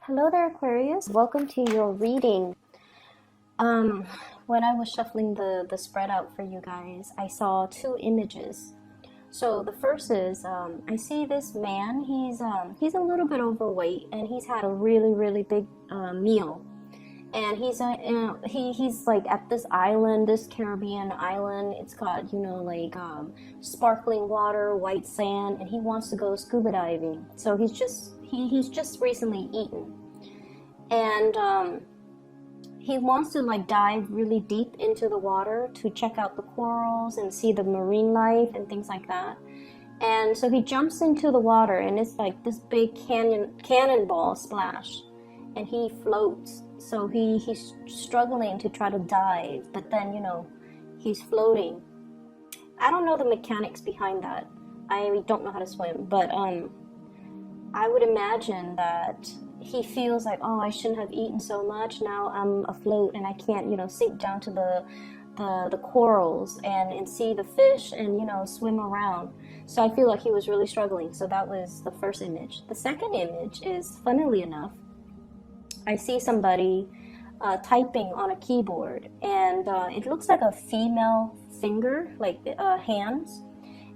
Hello there, Aquarius. Welcome to your reading. When I was shuffling the spread out for you guys, I saw two images. So the first is I see this man. He's a little bit overweight, and he's had a really big meal. And he's like at this island, this Caribbean island. It's got sparkling water, white sand, and he wants to go scuba diving. So he's just recently eaten, and he wants to like dive really deep into the water to check out the corals and see the marine life and things like that. And so he jumps into the water, and it's like this big cannonball splash, and he floats. So he's struggling to try to dive, but then he's floating. I don't know the mechanics behind that. I don't know how to swim, but I would imagine that he feels like, oh, I shouldn't have eaten so much. Now I'm afloat and I can't, sink down to the corals and see the fish and, swim around. So I feel like he was really struggling. So that was the first image. The second image is, funnily enough, I see somebody typing on a keyboard, and it looks like a female finger, like hands.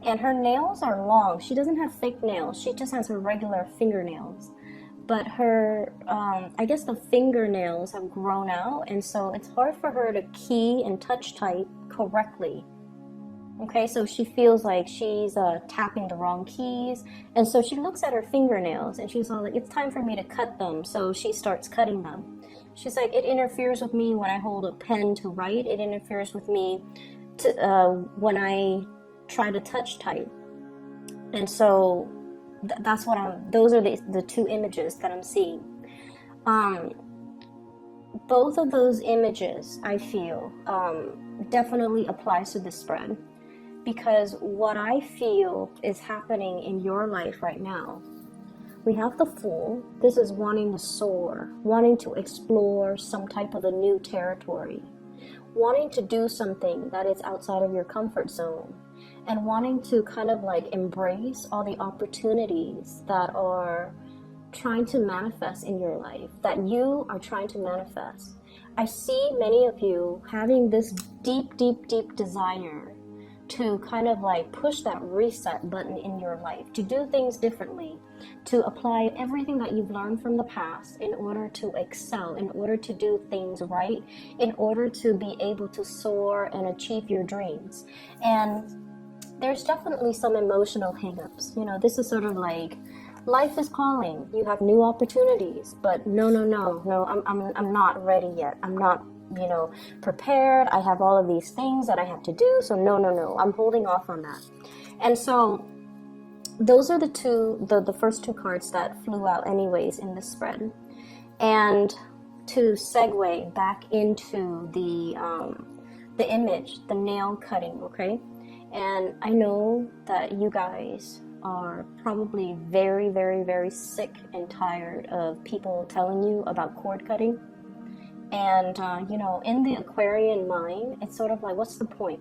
And her nails are long. She doesn't have fake nails. She just has her regular fingernails. But her, I guess the fingernails have grown out, and so it's hard for her to key and touch type correctly. Okay, so she feels like she's tapping the wrong keys, and so she looks at her fingernails, and she's all like, it's time for me to cut them, so she starts cutting them. She's like, it interferes with me when I hold a pen to write. It interferes with me when I try to touch type. And so that's what those are the two images that I'm seeing. Both of those images, I feel, definitely applies to this spread, because what I feel is happening in your life right now. We have the Fool. This is wanting to soar, wanting to explore some type of a new territory, wanting to do something that is outside of your comfort zone, and wanting to kind of like embrace all the opportunities that are trying to manifest in your life, that you are trying to manifest. I see many of you having this deep desire to kind of like push that reset button in your life, to do things differently, to apply everything that you've learned from the past in order to excel, in order to do things right, in order to be able to soar and achieve your dreams. And there's definitely some emotional hangups. This is sort of like life is calling. You have new opportunities, but no, I'm not ready yet. I'm not prepared. I have all of these things that I have to do. So no, I'm holding off on that. And so those are the first two cards that flew out anyways in this spread. And to segue back into the image, the nail cutting, okay? And I know that you guys are probably very sick and tired of people telling you about cord cutting. And, in the Aquarian mind, it's sort of like, what's the point?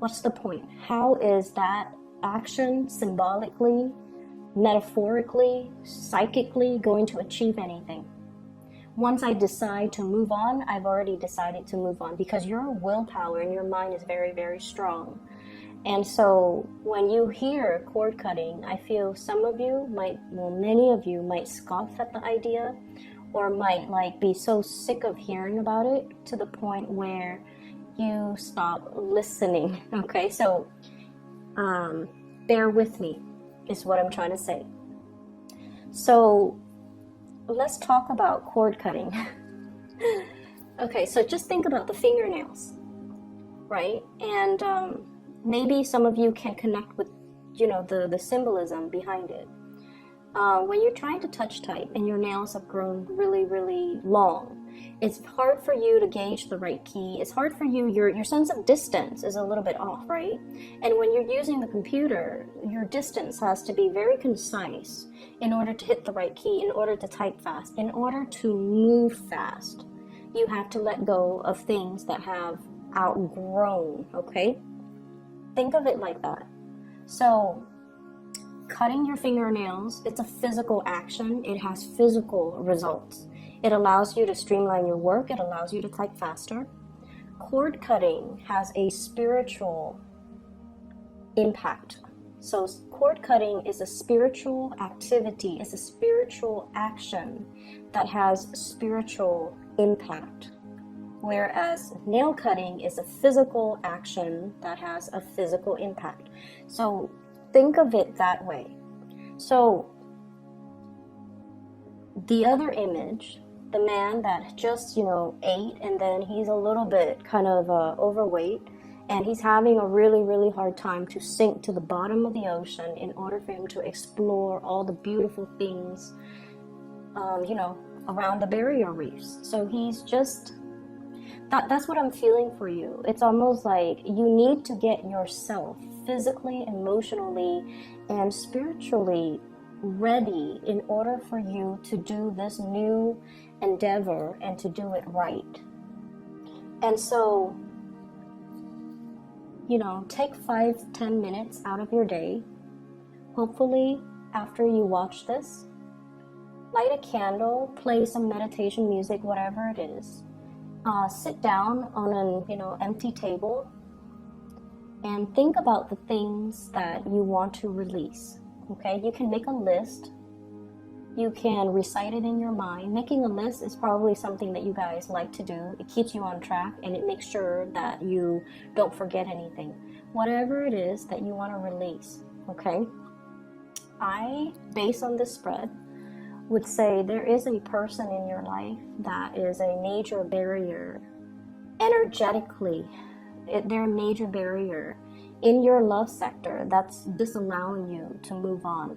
What's the point? How is that action symbolically, metaphorically, psychically going to achieve anything? Once I decide to move on, I've already decided to move on, because your willpower and your mind is very strong. And so when you hear cord cutting, I feel many of you might scoff at the idea, or might like be so sick of hearing about it to the point where you stop listening. Okay, so bear with me is what I'm trying to say. So let's talk about cord cutting. Okay, so just think about the fingernails, right? And maybe some of you can connect with the symbolism behind it. When you're trying to touch type and your nails have grown really long, it's hard for you to gauge the right key. It's hard for you, your sense of distance is a little bit off, right? And when you're using the computer, your distance has to be very concise in order to hit the right key, in order to type fast, in order to move fast. You have to let go of things that have outgrown, okay? Think of it like that. So cutting your fingernails, it's a physical action. It has physical results. It allows you to streamline your work. It allows you to type faster. Cord cutting has a spiritual impact. So cord cutting is a spiritual activity. It's a spiritual action that has spiritual impact. Whereas nail cutting is a physical action that has a physical impact. So think of it that way. So the other image, the man that just, ate, and then he's a little bit kind of overweight, and he's having a really, really hard time to sink to the bottom of the ocean in order for him to explore all the beautiful things, around the barrier reefs. So he's just, that's what I'm feeling for you. It's almost like you need to get yourself physically, emotionally, and spiritually ready in order for you to do this new endeavor and to do it right. And so, take 5-10 minutes out of your day. Hopefully, after you watch this, light a candle, play some meditation music, whatever it is. Sit down on an empty table and think about the things that you want to release. Okay, you can make a list. You can recite it in your mind. Making a list is probably something that you guys like to do. It keeps you on track and it makes sure that you don't forget anything. Whatever it is that you want to release, okay? I, based on this spread, would say there is a person in your life that is a major barrier energetically. They're a major barrier in your love sector that's disallowing you to move on.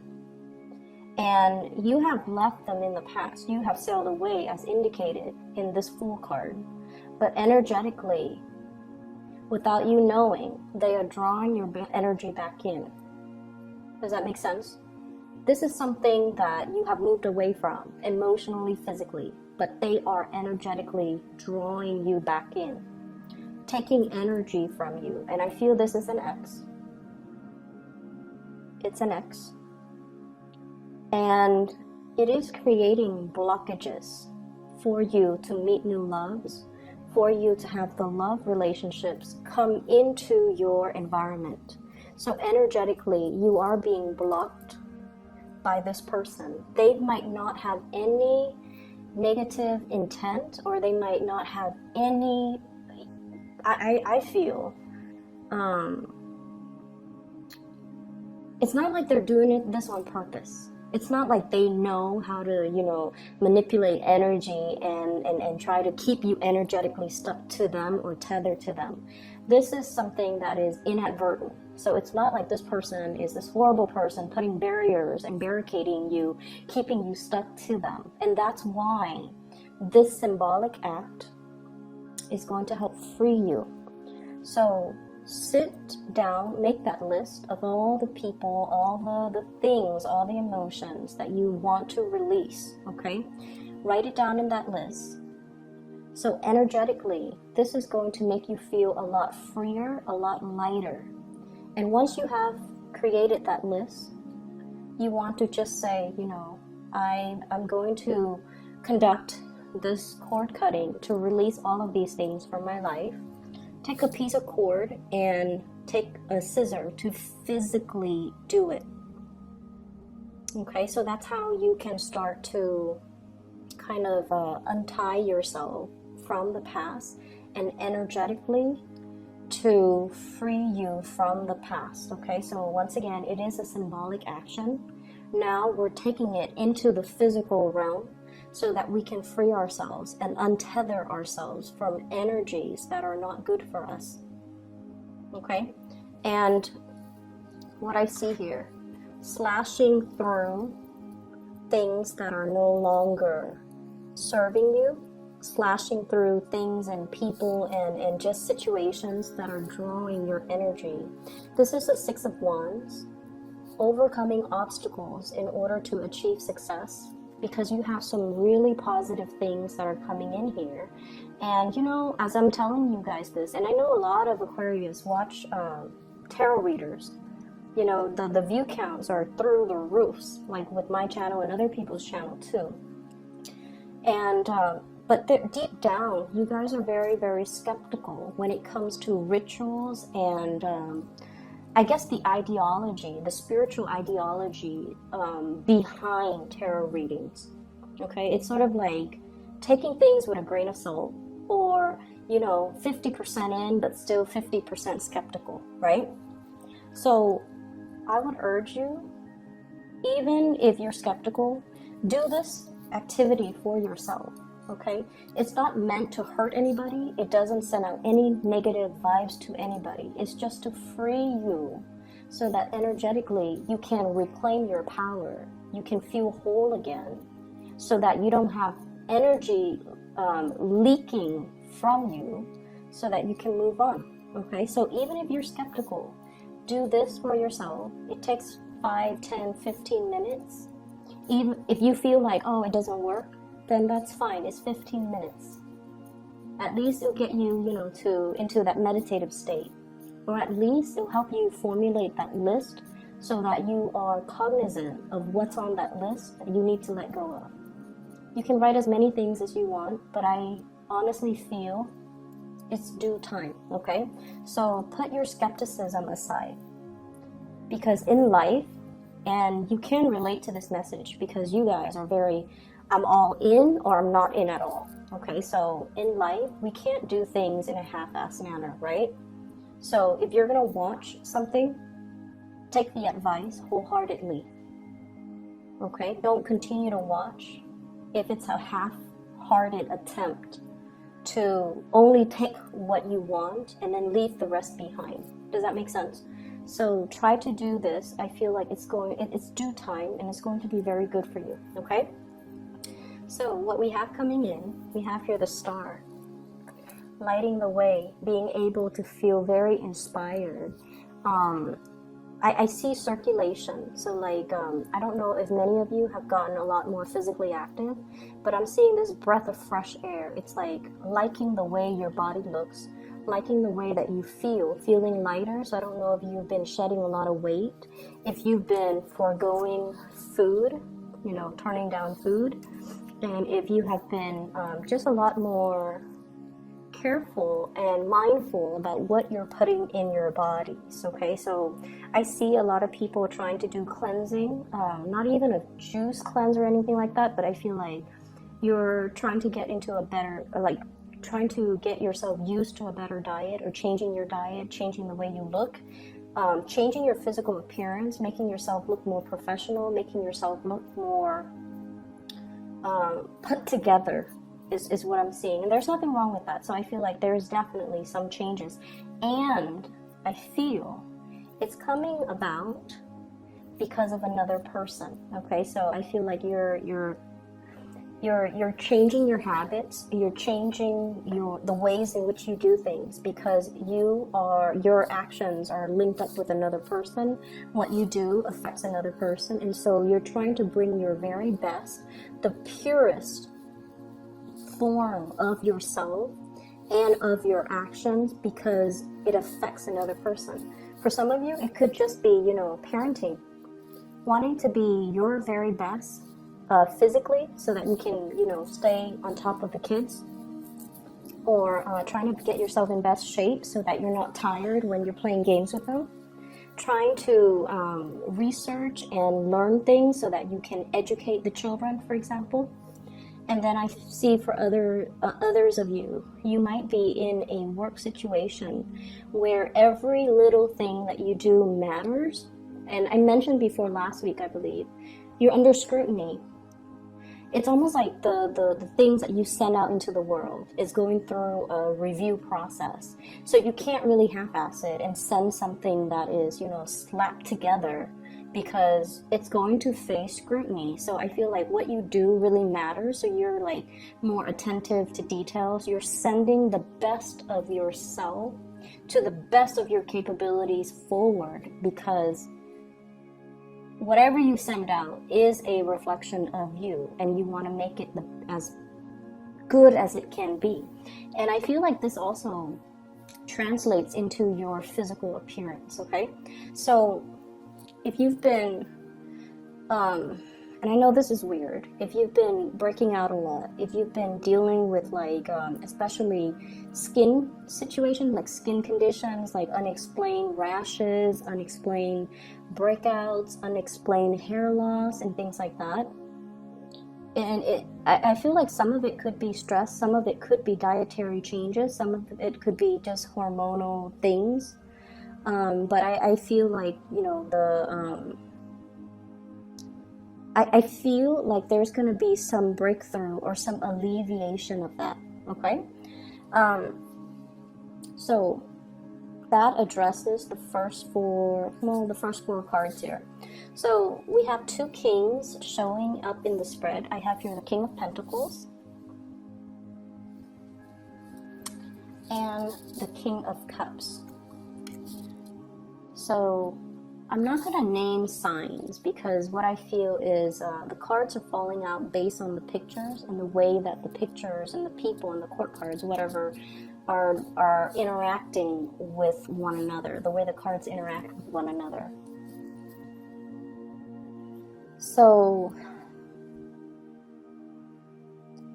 And you have left them in the past. You have sailed away as indicated in this Fool card. But energetically, without you knowing, they are drawing your energy back in. Does that make sense? This is something that you have moved away from, emotionally, physically, but they are energetically drawing you back in, taking energy from you. And I feel this is an X. It's an X. And it is creating blockages for you to meet new loves, for you to have the love relationships come into your environment. So energetically, you are being blocked by this person. They might not have any negative intent, or they might not have any, I feel, it's not like they're doing this on purpose. It's not like they know how to, manipulate energy and try to keep you energetically stuck to them or tethered to them. This is something that is inadvertent. So it's not like this person is this horrible person putting barriers and barricading you, keeping you stuck to them. And that's why this symbolic act is going to help free you. So sit down, make that list of all the people, all the things, all the emotions that you want to release, okay? Write it down in that list. So energetically, this is going to make you feel a lot freer, a lot lighter. And once you have created that list, you want to just say, I'm going to conduct this cord cutting to release all of these things from my life. Take a piece of cord and take a scissor to physically do it. Okay, so that's how you can start to kind of untie yourself from the past and energetically to free you from the past. Okay, so once again, it is a symbolic action. Now we're taking it into the physical realm so that we can free ourselves and untether ourselves from energies that are not good for us. Okay, and what I see here, slashing through things that are no longer serving you, slashing through things and people and just situations that are drawing your energy. This is the Six of Wands, overcoming obstacles in order to achieve success, because you have some really positive things that are coming in here. And as I'm telling you guys this, and I know a lot of Aquarius watch tarot readers, You know, the view counts are through the roofs, like with my channel and other people's channel too. And but deep down, you guys are very, very skeptical when it comes to rituals and I guess the ideology, the spiritual ideology behind tarot readings. Okay, it's sort of like taking things with a grain of salt, or, you know, 50% in, but still 50% skeptical, right? So I would urge you, even if you're skeptical, do this activity for yourself, okay? It's not meant to hurt anybody. It doesn't send out any negative vibes to anybody. It's just to free you so that energetically you can reclaim your power. You can feel whole again so that you don't have energy leaking from you, so that you can move on, okay? So even if you're skeptical, do this for yourself. It takes 5, 10, 15 minutes. Even if you feel like, oh, it doesn't work, then that's fine. It's 15 minutes. At least it'll get you, you know, into that meditative state. Or at least it'll help you formulate that list so that you are cognizant of what's on that list that you need to let go of. You can write as many things as you want, but I honestly feel it's due time, okay? So put your skepticism aside, because in life, and you can relate to this message because you guys are very, I'm all in or I'm not in at all, okay? So in life, we can't do things in a half-ass manner, right? So if you're gonna watch something, take the advice wholeheartedly, okay? Don't continue to watch if it's a half-hearted attempt to only take what you want and then leave the rest behind. Does that make sense? So try to do this. I feel like it's due time and it's going to be very good for you, okay? So what we have coming in, we have here the star, lighting the way, being able to feel very inspired. I see circulation. So like, I don't know if many of you have gotten a lot more physically active, but I'm seeing this breath of fresh air. It's like liking the way your body looks, liking the way that you feel, feeling lighter. So I don't know if you've been shedding a lot of weight, if you've been foregoing food, you know, turning down food, and if you have been just a lot more careful and mindful about what you're putting in your bodies, okay? So I see a lot of people trying to do cleansing, not even a juice cleanse or anything like that, but I feel like you're trying to get into a better, like trying to get yourself used to a better diet, or changing your diet, changing the way you look, changing your physical appearance, making yourself look more professional, making yourself look more put together, is what I'm seeing. And there's nothing wrong with that. So I feel like there's definitely some changes. And I feel it's coming about because of another person. Okay, so I feel like you're changing your habits, you're changing the ways in which you do things, because your actions are linked up with another person. What you do affects another person, and so you're trying to bring your very best, the purest form of yourself and of your actions, because it affects another person. For some of you, it could just be, you know, parenting, wanting to be your very best physically so that you can, you know, stay on top of the kids, or trying to get yourself in best shape so that you're not tired when you're playing games with them, trying to research and learn things so that you can educate the children, for example. And then I see for others of you, you might be in a work situation where every little thing that you do matters. And I mentioned before last week, I believe, you're under scrutiny. It's almost like the things that you send out into the world is going through a review process. So you can't really half-ass it and send something that is, you know, slapped together, because it's going to face scrutiny. So I feel like what you do really matters. So you're like more attentive to details. You're sending the best of yourself to the best of your capabilities forward, because whatever you send out is a reflection of you, and you want to make it as good as it can be. And I feel like this also translates into your physical appearance, okay? So if you've been, and I know this is weird, if you've been breaking out a lot, if you've been dealing with like, especially skin situations, like skin conditions, like unexplained rashes, unexplained breakouts, unexplained hair loss, and things like that. And I feel like some of it could be stress, some of it could be dietary changes, some of it could be just hormonal things. But I feel like, I feel like there's going to be some breakthrough or some alleviation of that, okay? So that addresses the first four cards here. So we have two kings showing up in the spread. I have here the King of Pentacles and the King of Cups. So I'm not going to name signs because what I feel is the cards are falling out based on the pictures and the way that the pictures and the people and the court cards, whatever, are interacting with one another, the way the cards interact with one another. So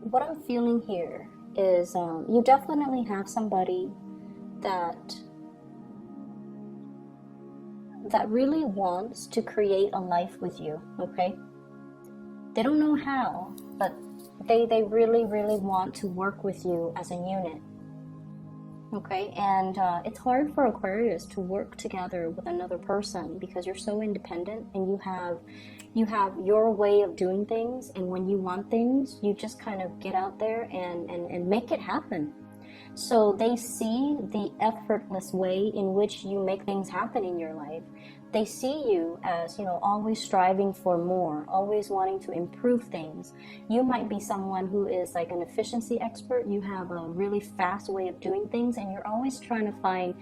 what I'm feeling here is you definitely have somebody that really wants to create a life with you, okay? They don't know how, but they really, really want to work with you as a unit, okay? And it's hard for Aquarius to work together with another person because you're so independent and you have your way of doing things, and when you want things, you just kind of get out there and make it happen. So they see the effortless way in which you make things happen in your life. They see you as, always striving for more, always wanting to improve things. You might be someone who is like an efficiency expert. You have a really fast way of doing things, and you're always trying to find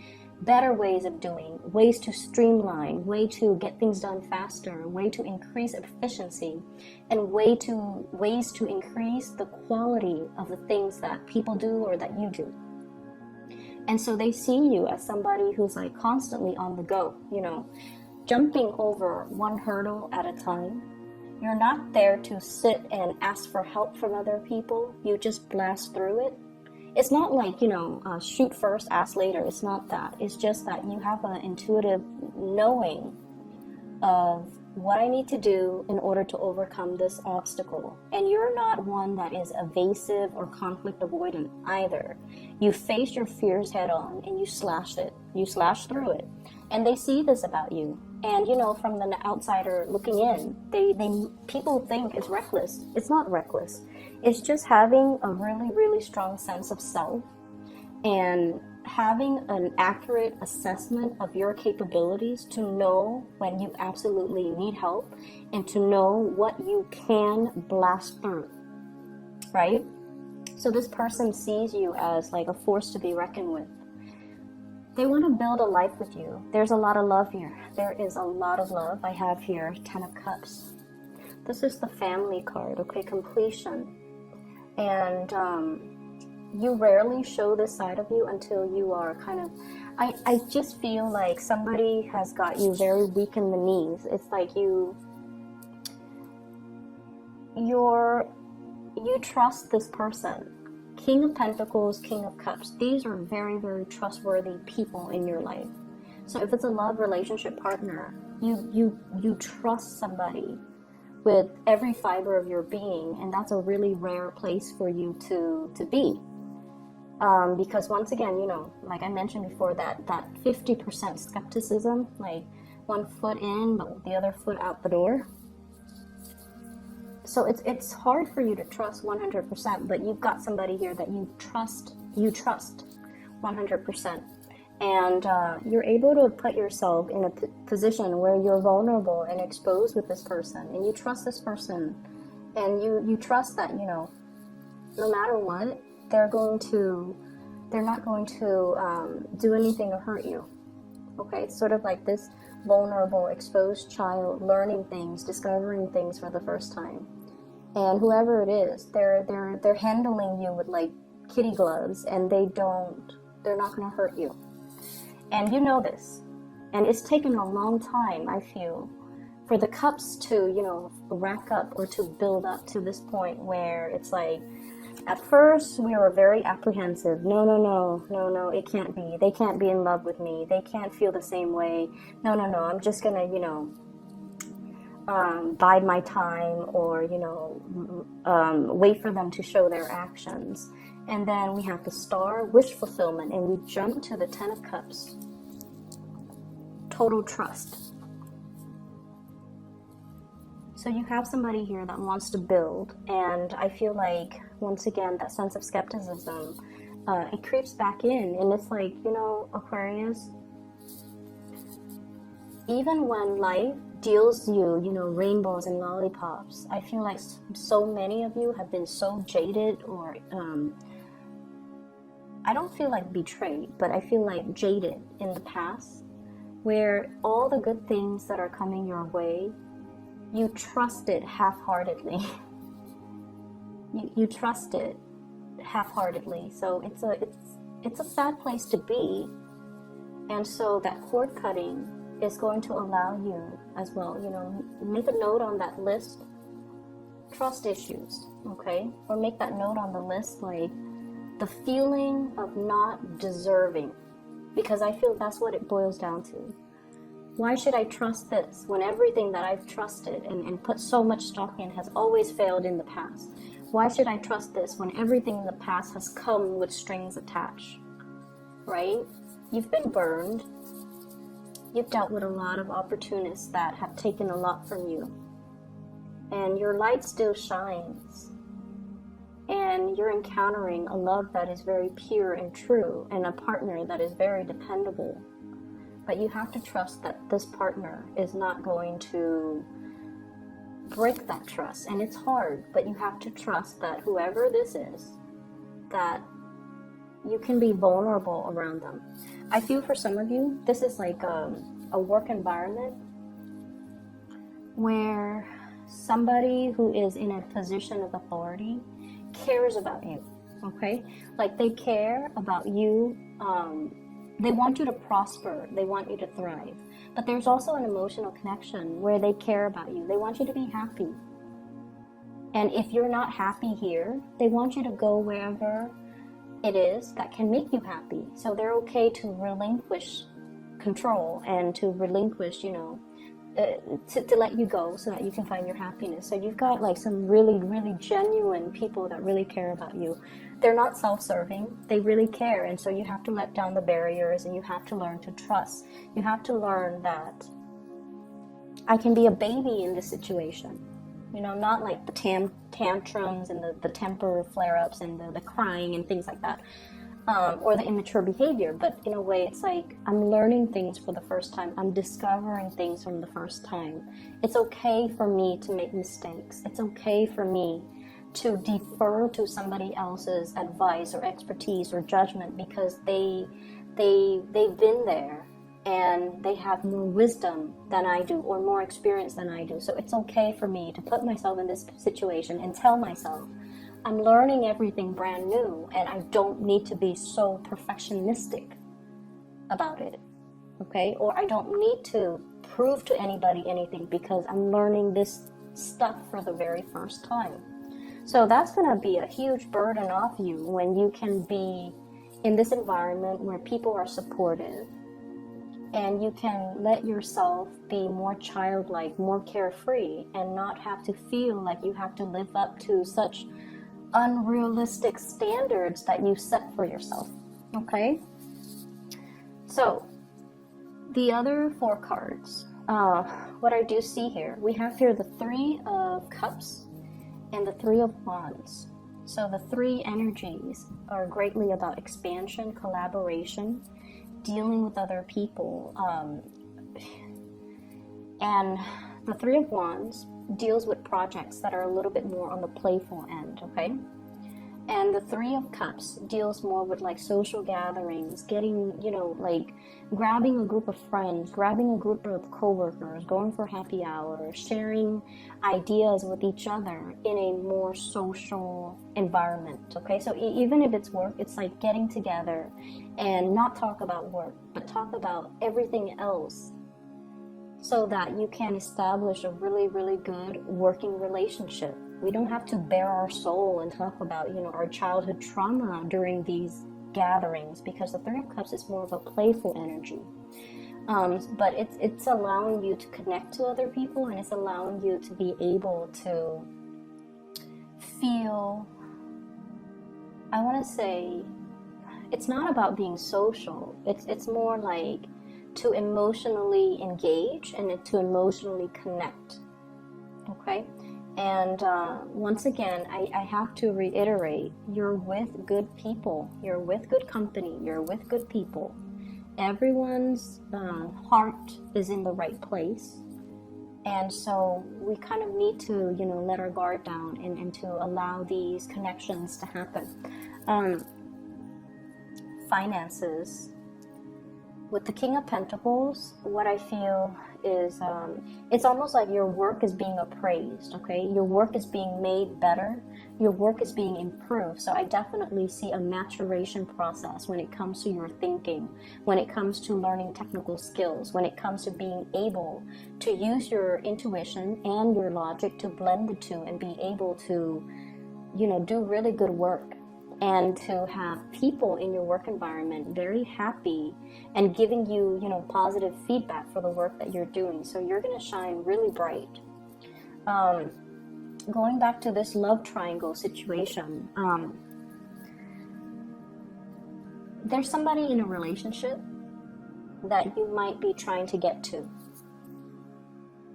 better ways of doing, ways to streamline, way to get things done faster, way to increase efficiency, and ways to increase the quality of the things that people do or that you do. And so they see you as somebody who's like constantly on the go, jumping over one hurdle at a time. You're not there to sit and ask for help from other people. You just blast through it. It's not like, shoot first, ask later. It's not that. It's just that you have an intuitive knowing of what I need to do in order to overcome this obstacle. And you're not one that is evasive or conflict avoidant either. You face your fears head on and you slash it. You slash through it. And they see this about you. And, from the outsider looking in, people think it's reckless. It's not reckless. It's just having a really, really strong sense of self and having an accurate assessment of your capabilities to know when you absolutely need help and to know what you can blast through, right? So this person sees you as like a force to be reckoned with. They want to build a life with you. There's a lot of love here. There is a lot of love. I have here 10 of Cups. This is the family card, okay, completion. And you rarely show this side of you until you are kind of, I just feel like somebody has got you very weak in the knees. It's like you trust this person. King of Pentacles, King of Cups. These are very, very trustworthy people in your life. So if it's a love relationship partner, you trust somebody with every fiber of your being, and that's a really rare place for you to be. Because once again, like I mentioned before, that 50% skepticism, like one foot in, but the other foot out the door. So it's hard for you to trust 100%, but you've got somebody here that you trust 100%. And you're able to put yourself in a position where you're vulnerable and exposed with this person, and you trust this person, and you trust that, no matter what, they're not going to do anything to hurt you. Okay, it's sort of like this vulnerable, exposed child learning things, discovering things for the first time. And whoever it is, they're handling you with like kitty gloves, and they're not going to hurt you. And you know this. And it's taken a long time, I feel, for the cups to, you know, rack up or to build up to this point where it's like, at first we were very apprehensive. No, it can't be. They can't be in love with me. They can't feel the same way. No, I'm just gonna, you know, bide my time, or, you know, wait for them to show their actions. And then we have the Star, wish fulfillment, and we jump to the Ten of Cups, total trust. So you have somebody here that wants to build, and I feel like, once again, that sense of skepticism, it creeps back in, and it's like, you know, Aquarius, even when life deals you, you know, rainbows and lollipops, I feel like so many of you have been so jaded, or I don't feel like betrayed, but I feel like jaded in the past, where all the good things that are coming your way, you trust it half-heartedly. you trust it half-heartedly. So it's a sad place to be. And so that cord cutting is going to allow you as well, you know, make a note on that list, trust issues, okay? Or make that note on the list, like the feeling of not deserving, because I feel that's what it boils down to. Why should I trust this when everything that I've trusted and put so much stock in has always failed in the past? Why should I trust this when everything in the past has come with strings attached, right? You've been burned. You've dealt with a lot of opportunists that have taken a lot from you. And your light still shines. And you're encountering a love that is very pure and true, and a partner that is very dependable. But you have to trust that this partner is not going to break that trust. And it's hard, but you have to trust that whoever this is, that you can be vulnerable around them. I feel for some of you, this is like a work environment where somebody who is in a position of authority cares about you, okay? Like they care about you. They want you to prosper. They want you to thrive. But there's also an emotional connection where they care about you. They want you to be happy. And if you're not happy here, they want you to go wherever it is that can make you happy. So they're okay to relinquish control and to relinquish, you know, to let you go so that you can find your happiness. So you've got like some really, really genuine people that really care about you. They're not self-serving. They really care. And so you have to let down the barriers, and you have to learn to trust. You have to learn that I can be a baby in this situation. You know, not like the tantrums and the temper flare-ups and the crying and things like that. Or the immature behavior, but in a way it's like I'm learning things for the first time. I'm discovering things from the first time. It's okay for me to make mistakes. It's okay for me to defer to somebody else's advice or expertise or judgment, because they've been there and they have more wisdom than I do, or more experience than I do. So it's okay for me to put myself in this situation and tell myself, I'm learning everything brand new, and I don't need to be so perfectionistic about it, okay? Or I don't need to prove to anybody anything, because I'm learning this stuff for the very first time. So that's going to be a huge burden off you when you can be in this environment where people are supportive, and you can let yourself be more childlike, more carefree, and not have to feel like you have to live up to such unrealistic standards that you set for yourself, okay? So the other four cards, what I do see here, we have here the Three of Cups and the Three of Wands. So the three energies are greatly about expansion, collaboration, dealing with other people, and the Three of Wands deals with projects that are a little bit more on the playful end, okay? And the Three of Cups deals more with like social gatherings, getting, you know, like grabbing a group of friends, grabbing a group of coworkers, going for happy hour, sharing ideas with each other in a more social environment, okay? So even if it's work, it's like getting together and not talk about work, but talk about everything else, so that you can establish a really, really good working relationship. We don't have to bare our soul and talk about, our childhood trauma during these gatherings, because the Three of Cups is more of a playful energy. But it's allowing you to connect to other people, and it's allowing you to be able to feel, I want to say, it's not about being social. It's more like to emotionally engage and to emotionally connect. Okay? And once again, I have to reiterate, you're with good people. You're with good company. You're with good people. Everyone's heart is in the right place. And so we kind of need to, let our guard down and to allow these connections to happen. Finances. With the King of Pentacles, what I feel is it's almost like your work is being appraised, okay? Your work is being made better. Your work is being improved. So I definitely see a maturation process when it comes to your thinking, when it comes to learning technical skills, when it comes to being able to use your intuition and your logic to blend the two and be able to, do really good work. And to have people in your work environment very happy and giving you, positive feedback for the work that you're doing. So you're going to shine really bright. Going back to this love triangle situation, there's somebody in a relationship that you might be trying to get to.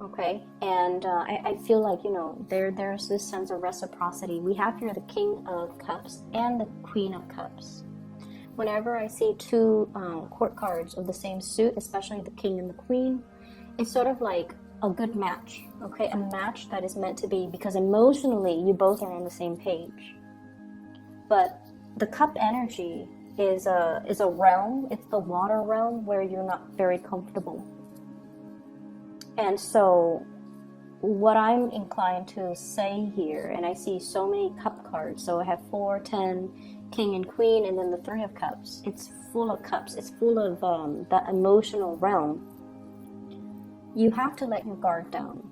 Okay, and I feel like, there's this sense of reciprocity. We have here the King of Cups and the Queen of Cups. Whenever I see two court cards of the same suit, especially the King and the Queen, it's sort of like a good match, okay? A match that is meant to be, because emotionally you both are on the same page. But the cup energy is a realm, it's the water realm where you're not very comfortable. And so what I'm inclined to say here, and I see so many cup cards, so I have 4, 10, King and Queen, and then the Three of Cups. It's full of cups. It's full of that emotional realm. You have to let your guard down.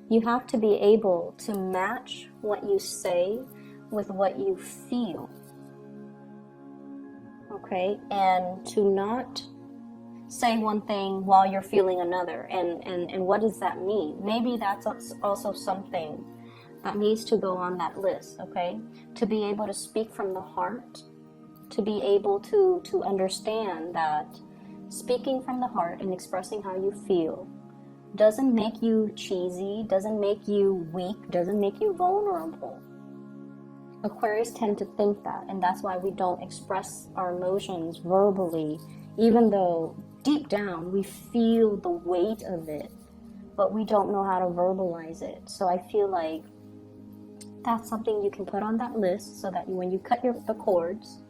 You have to be able to match what you say with what you feel. Okay? And to not say one thing while you're feeling another. And what does that mean? Maybe that's also something that needs to go on that list, okay? To be able to speak from the heart, to be able to understand that speaking from the heart and expressing how you feel doesn't make you cheesy, doesn't make you weak, doesn't make you vulnerable. Aquarius tend to think that, and that's why we don't express our emotions verbally, even though deep down we feel the weight of it, but we don't know how to verbalize it. So I feel like that's something you can put on that list, so that when you cut the cords,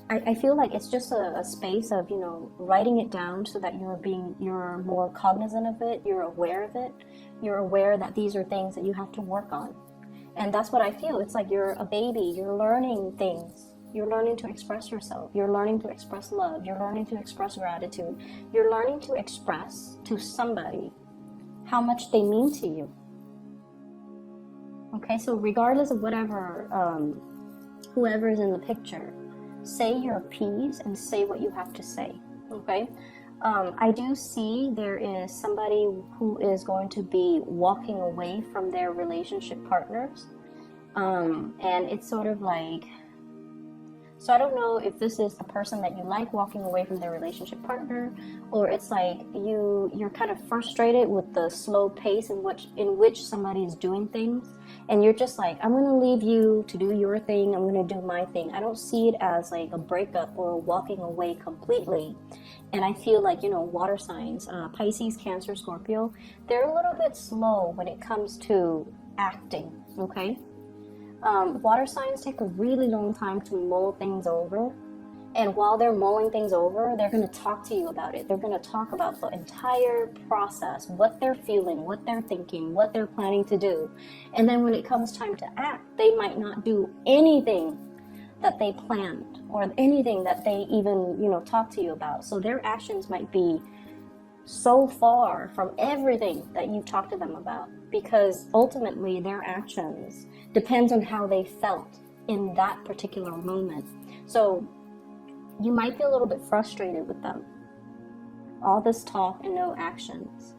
I feel like it's just a space of, writing it down so that you're more cognizant of it, you're aware of it, you're aware that these are things that you have to work on. And that's what I feel. It's like you're a baby, you're learning things. You're learning to express yourself. You're learning to express love. You're learning to express gratitude. You're learning to express to somebody how much they mean to you. Okay, so regardless of whatever, whoever is in the picture, say your piece and say what you have to say. Okay, I do see there is somebody who is going to be walking away from their relationship partners, and it's sort of like, so I don't know if this is the person that you like walking away from their relationship partner, or it's like you're kind of frustrated with the slow pace in which somebody is doing things, and you're just like, I'm going to leave you to do your thing, I'm going to do my thing. I don't see it as like a breakup or walking away completely. And I feel like, water signs, Pisces, Cancer, Scorpio, they're a little bit slow when it comes to acting, okay? Water signs take a really long time to mull things over. And while they're mulling things over, they're going to talk to you about it. They're going to talk about the entire process, what they're feeling, what they're thinking, what they're planning to do. And then when it comes time to act, they might not do anything that they planned or anything that they even, talk to you about. So their actions might be so far from everything that you've talked to them about, because ultimately their actions depends on how they felt in that particular moment. So you might be a little bit frustrated with them. All this talk and no actions.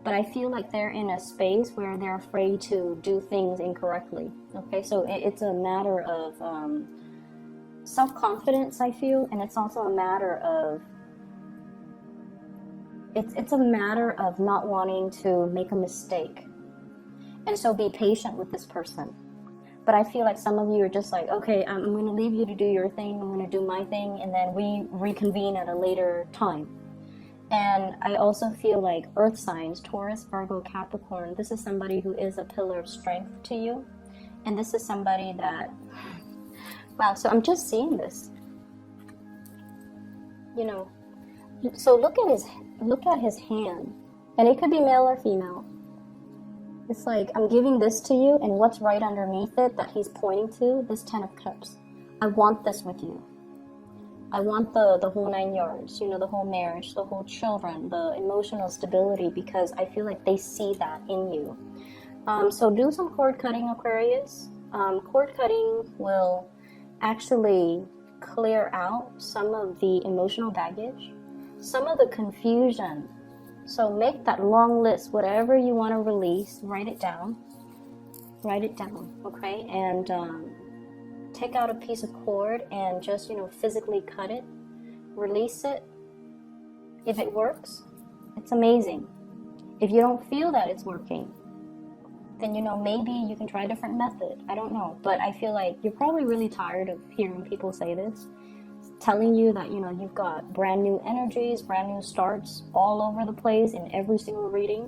But I feel like they're in a space where they're afraid to do things incorrectly. Okay, so it's a matter of self-confidence, I feel, and it's also a matter of it's a matter of not wanting to make a mistake. And so be patient with this person. But I feel like some of you are just like, okay, I'm going to leave you to do your thing, I'm going to do my thing, and then we reconvene at a later time. And I also feel like earth signs, Taurus, Virgo, Capricorn, this is somebody who is a pillar of strength to you. And this is somebody that, wow, so I'm just seeing this. You know, so look at his hand. And it could be male or female. It's like, I'm giving this to you, and what's right underneath it that he's pointing to, this 10 of Cups. I want this with you. I want the whole 9 yards, you know, the whole marriage, the whole children, the emotional stability, because I feel like they see that in you. So do some cord cutting, Aquarius. Cord cutting will actually clear out some of the emotional baggage, some of the confusion. So make that long list, whatever you want to release, write it down, okay? And take out a piece of cord and just, you know, physically cut it, release it. If it works, it's amazing. If you don't feel that it's working, then, you know, maybe you can try a different method. I don't know, but I feel like you're probably really tired of hearing people say this, telling you that, you know, you've got brand new energies, brand new starts all over the place in every single reading,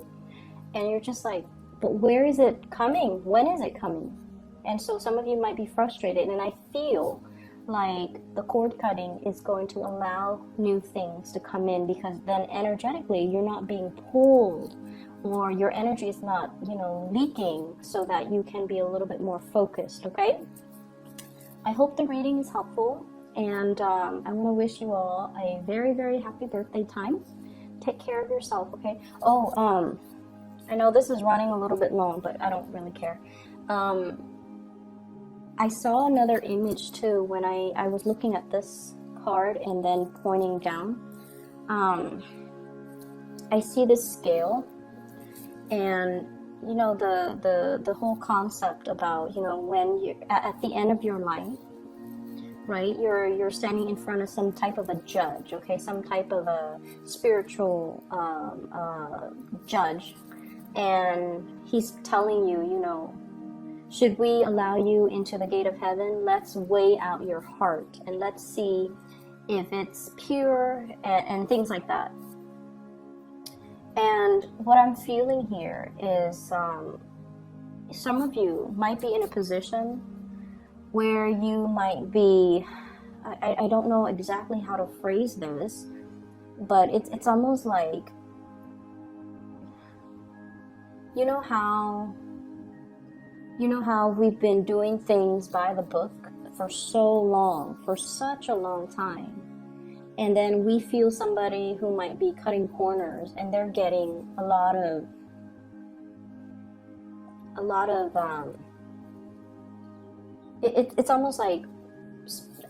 and you're just like, but where is it coming? When is it coming? And so some of you might be frustrated, and I feel like the cord cutting is going to allow new things to come in, because then energetically you're not being pulled, or your energy is not, you know, leaking, so that you can be a little bit more focused, okay? I hope the reading is helpful, and I want to wish you all a very, very happy birthday time. Take care of yourself, okay? Oh, I know this is running a little bit long, but I don't really care. I saw another image too when I was looking at this card and then pointing down. I see this scale, and you know, the whole concept about, you know, when you're at the end of your life, right? You're standing in front of some type of a judge, okay? Some type of a spiritual judge, and he's telling you, you know, should we allow you into the gate of heaven? Let's weigh out your heart and let's see if it's pure and things like that. And what I'm feeling here is some of you might be in a position where you might be, I don't know exactly how to phrase this, but it's almost like, you know how we've been doing things by the book for so long, for such a long time, and then we feel somebody who might be cutting corners, and they're getting a lot of it's almost like,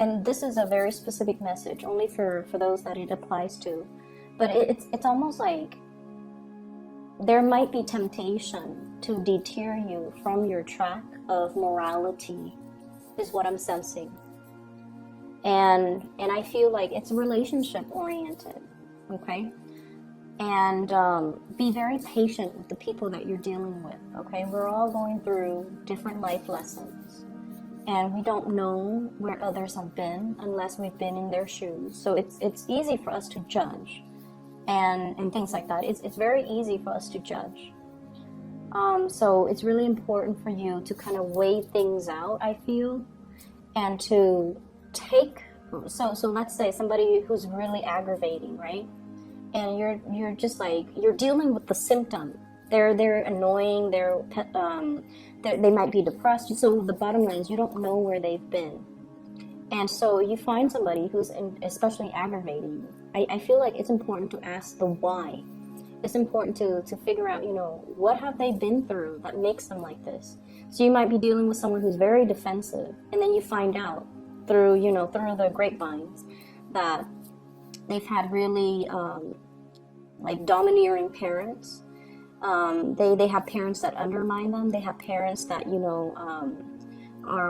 and this is a very specific message only for those that it applies to, but it's almost like there might be temptation to deter you from your track of morality, is what I'm sensing. And I feel like it's relationship oriented, okay? And be very patient with the people that you're dealing with, okay? We're all going through different life lessons, and we don't know where others have been unless we've been in their shoes. So it's easy for us to judge and things like that. It's very easy for us to judge. So it's really important for you to kind of weigh things out, I feel, and to take, so let's say somebody who's really aggravating, right? And you're just like, you're dealing with the symptom. They're annoying, they might be depressed. So the bottom line is you don't know where they've been. And so you find somebody who's especially aggravating you. I feel like it's important to ask the why. it's important to figure out, you know, what have they been through that makes them like this. So you might be dealing with someone who's very defensive, and then you find out through, you know, through the grapevines that they've had really like domineering parents. They have parents that undermine them. They have parents that, you know,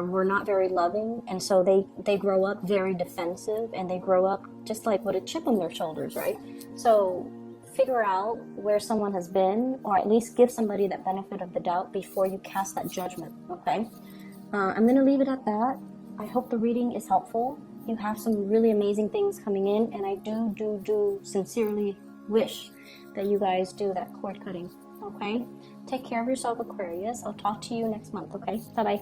were not very loving, and so they grow up very defensive, and they grow up just like with a chip on their shoulders, right? So figure out where someone has been, or at least give somebody that benefit of the doubt before you cast that judgment. Okay, I'm gonna leave it at that. I hope the reading is helpful. You have some really amazing things coming in, and I do sincerely wish that you guys do that cord cutting. Okay, take care of yourself, Aquarius. I'll talk to you next month. Okay, bye bye.